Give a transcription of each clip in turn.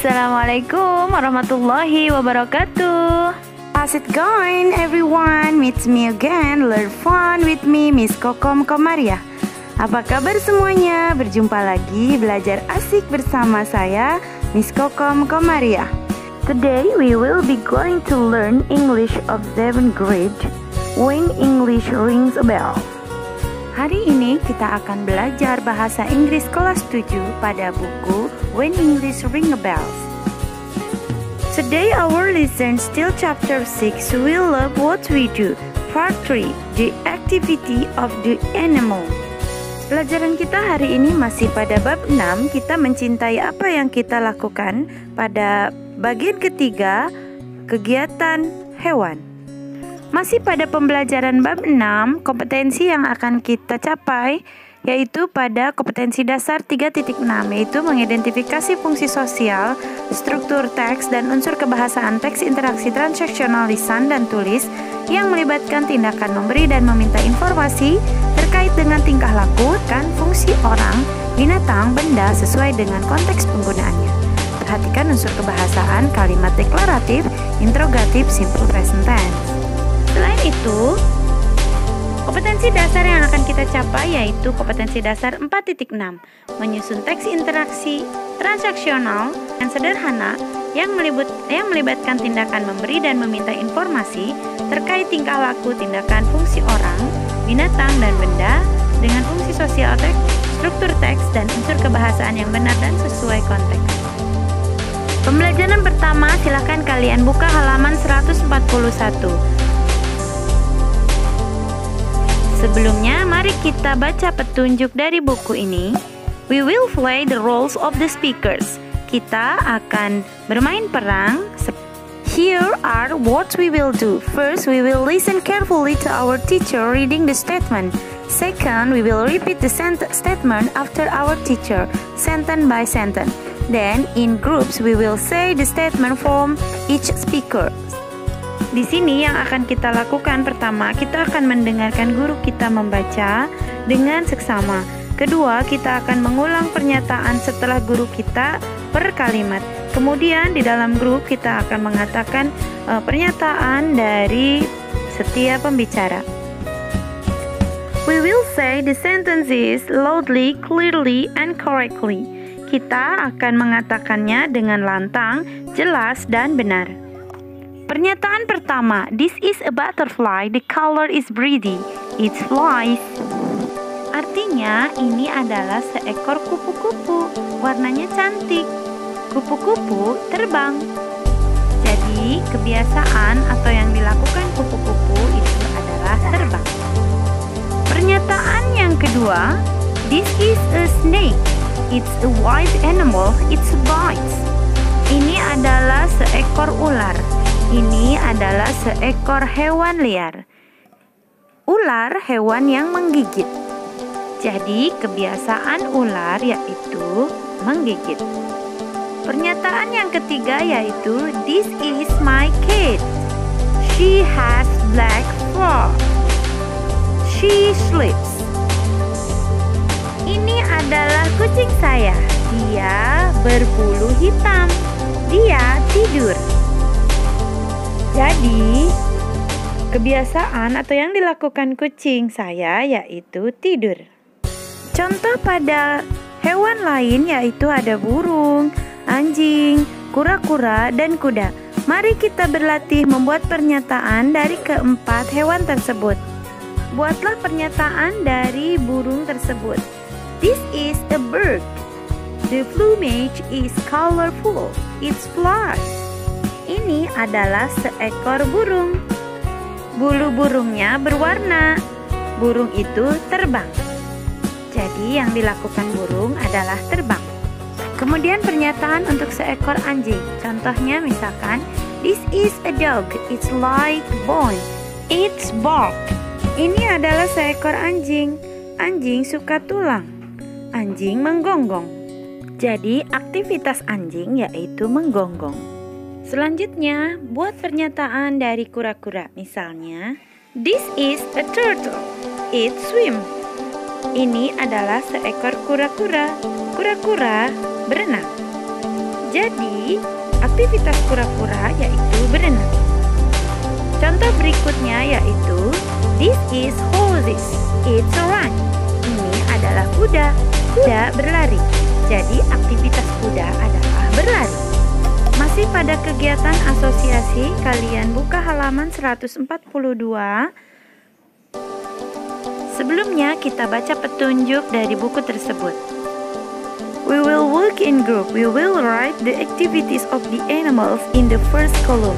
Assalamualaikum warahmatullahi wabarakatuh. How's it going everyone? Meet me again, learn fun with me, Miss Kokom Komaria. Apa kabar semuanya? Berjumpa lagi belajar asik bersama saya, Miss Kokom Komaria. Today we will be going to learn English of 7th grade when English rings a bell. Hari ini kita akan belajar bahasa Inggris kelas 7 pada buku When English Ring a Bells. Today our lesson still chapter 6, We Love What We Do, Part 3, The Activity of the Animal. Pelajaran kita hari ini masih pada bab 6, kita mencintai apa yang kita lakukan. Pada bagian ketiga, kegiatan hewan. Masih pada pembelajaran bab 6, kompetensi yang akan kita capai yaitu pada kompetensi dasar 3.6, yaitu mengidentifikasi fungsi sosial, struktur teks, dan unsur kebahasaan teks interaksi transaksional lisan dan tulis yang melibatkan tindakan memberi dan meminta informasi terkait dengan tingkah laku dan fungsi orang, binatang, benda sesuai dengan konteks penggunaannya. Perhatikan unsur kebahasaan kalimat deklaratif, interrogatif, simple present tense. Selain itu, kompetensi dasar yang akan kita capai yaitu kompetensi dasar 4.6, menyusun teks interaksi transaksional yang sederhana yang melibatkan tindakan memberi dan meminta informasi terkait tingkah laku, tindakan, fungsi orang, binatang, dan benda dengan fungsi sosial teks, struktur teks, dan unsur kebahasaan yang benar dan sesuai konteks. Pembelajaran pertama, silakan kalian buka halaman 141. Sebelumnya, mari kita baca petunjuk dari buku ini. We will play the roles of the speakers. Kita akan bermain perang. Here are what we will do. First, we will listen carefully to our teacher reading the statement. Second, we will repeat the statement after our teacher, sentence by sentence. Then, in groups, we will say the statement from each speaker. Di sini yang akan kita lakukan, pertama, kita akan mendengarkan guru kita membaca dengan seksama. Kedua, kita akan mengulang pernyataan setelah guru kita per kalimat. Kemudian di dalam grup kita akan mengatakan pernyataan dari setiap pembicara. We will say the sentences loudly, clearly, and correctly. Kita akan mengatakannya dengan lantang, jelas, dan benar. Pernyataan pertama, this is a butterfly, the color is pretty, it flies. Artinya, ini adalah seekor kupu-kupu, warnanya cantik. Kupu-kupu terbang. Jadi, kebiasaan atau yang dilakukan kupu-kupu itu adalah terbang. Pernyataan yang kedua, this is a snake, it's a wild animal, it bites. Ini adalah seekor ular. Ini adalah seekor hewan liar. Ular hewan yang menggigit. Jadi kebiasaan ular yaitu menggigit. Pernyataan yang ketiga yaitu this is my cat. She has black fur. She sleeps. Ini adalah kucing saya. Dia berbulu hitam. Dia tidur. Jadi, kebiasaan atau yang dilakukan kucing saya yaitu tidur. Contoh pada hewan lain yaitu ada burung, anjing, kura-kura, dan kuda. Mari kita berlatih membuat pernyataan dari keempat hewan tersebut. Buatlah pernyataan dari burung tersebut. This is a bird. The plumage is colorful. It flies. Ini adalah seekor burung. Bulu burungnya berwarna. Burung itu terbang. Jadi yang dilakukan burung adalah terbang. Kemudian pernyataan untuk seekor anjing. Contohnya misalkan, this is a dog. It's like bone. It's bark. Ini adalah seekor anjing. Anjing suka tulang. Anjing menggonggong. Jadi aktivitas anjing yaitu menggonggong. Selanjutnya, buat pernyataan dari kura-kura. Misalnya, this is a turtle. It swims. Ini adalah seekor kura-kura. Kura-kura berenang. Jadi, aktivitas kura-kura yaitu berenang. Contoh berikutnya yaitu this is horses, it's a run. Ini adalah kuda, kuda berlari. Jadi aktivitas kuda adalah berlari. Masih pada kegiatan asosiasi, kalian buka halaman 142. Sebelumnya kita baca petunjuk dari buku tersebut. We will work in group. We will write the activities of the animals in the first column.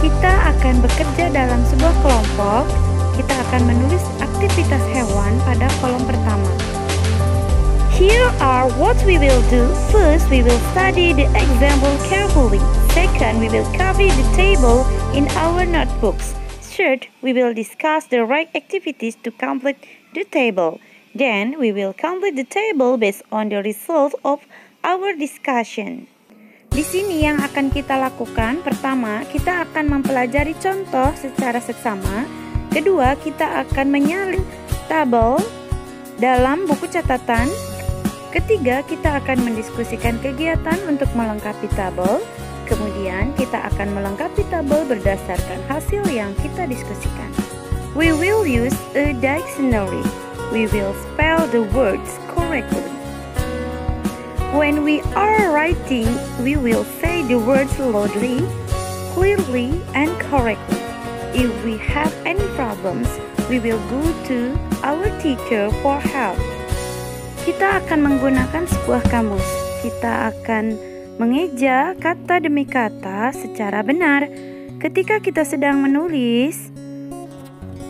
Kita akan bekerja dalam sebuah kelompok. Kita akan menulis aktivitas hewan pada kolom pertama. Here are what we will do. First, we will study the example carefully. Second, we will copy the table in our notebooks. Third, we will discuss the right activities to complete the table. Then, we will complete the table based on the result of our discussion. Di sini yang akan kita lakukan, pertama, kita akan mempelajari contoh secara seksama. Kedua, kita akan menyalin tabel dalam buku catatan. Ketiga, kita akan mendiskusikan kegiatan untuk melengkapi tabel. Kemudian, kita akan melengkapi tabel berdasarkan hasil yang kita diskusikan. We will use a dictionary. We will spell the words correctly. When we are writing, we will say the words loudly, clearly, and correctly. If we have any problems, we will go to our teacher for help. Kita akan menggunakan sebuah kamus. Kita akan mengeja kata demi kata secara benar. Ketika kita sedang menulis,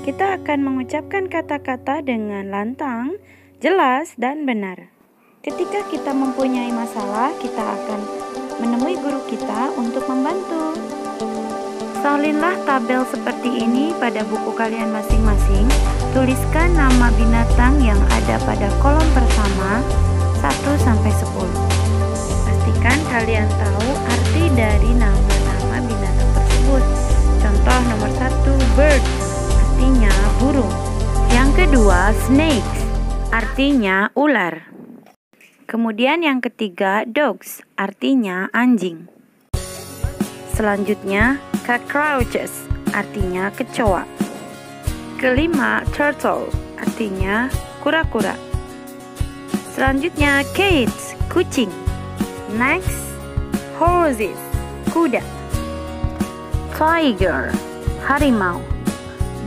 kita akan mengucapkan kata-kata dengan lantang, jelas, dan benar. Ketika kita mempunyai masalah, kita akan menemui guru kita untuk membantu. Salinlah tabel seperti ini pada buku kalian masing-masing. Tuliskan nama binatang yang ada pada kolom pertama 1-10. Pastikan kalian tahu arti dari nama-nama binatang tersebut. Contoh nomor 1, bird, artinya burung. Yang kedua, snakes, artinya ular. Kemudian yang ketiga, dogs, artinya anjing. Selanjutnya, cockroaches, artinya kecoa. Kelima, turtle, artinya kura-kura. Selanjutnya, cats, kucing. Next, horses, kuda. Tiger, harimau.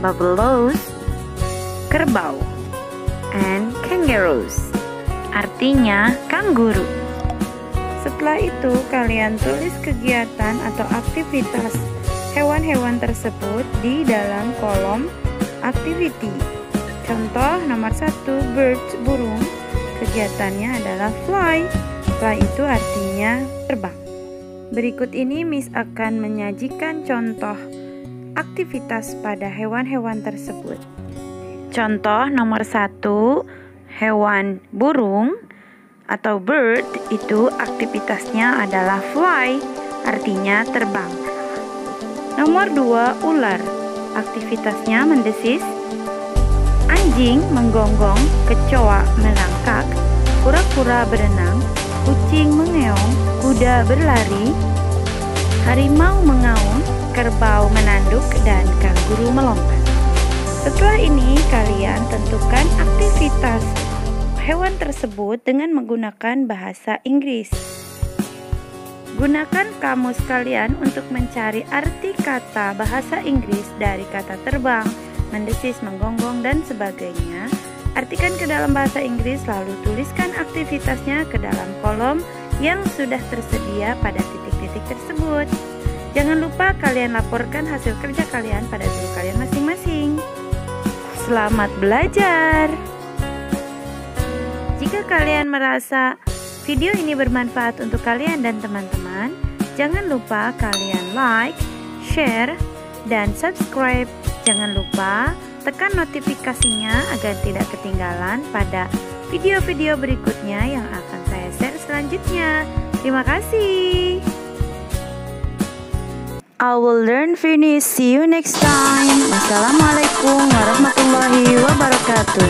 Buffaloes, kerbau. And kangaroos, artinya kanguru. Setelah itu, kalian tulis kegiatan atau aktivitas hewan-hewan tersebut di dalam kolom activity. Contoh nomor 1, bird, burung. Kegiatannya adalah fly. Fly itu artinya terbang. Berikut ini Miss akan menyajikan contoh aktivitas pada hewan-hewan tersebut. Contoh nomor 1, hewan burung atau bird itu aktivitasnya adalah fly, artinya terbang. Nomor 2, ular. Aktivitasnya mendesis. Anjing menggonggong, kecoa merangkak, kura-kura berenang, kucing mengeong, kuda berlari, harimau mengaum, kerbau menanduk, dan kanguru melompat. Setelah ini, kalian tentukan aktivitas hewan tersebut dengan menggunakan bahasa Inggris. Gunakan kamus kalian untuk mencari arti kata bahasa Inggris dari kata terbang, mendesis, menggonggong, dan sebagainya. Artikan ke dalam bahasa Inggris, lalu tuliskan aktivitasnya ke dalam kolom yang sudah tersedia pada titik-titik tersebut. Jangan lupa kalian laporkan hasil kerja kalian pada guru kalian masing-masing. Selamat belajar! Jika kalian merasa video ini bermanfaat untuk kalian dan teman-teman, jangan lupa kalian like, share, dan subscribe. Jangan lupa tekan notifikasinya agar tidak ketinggalan pada video-video berikutnya yang akan saya share selanjutnya. Terima kasih. I will learn finish. See you next time. Wassalamualaikum warahmatullahi wabarakatuh.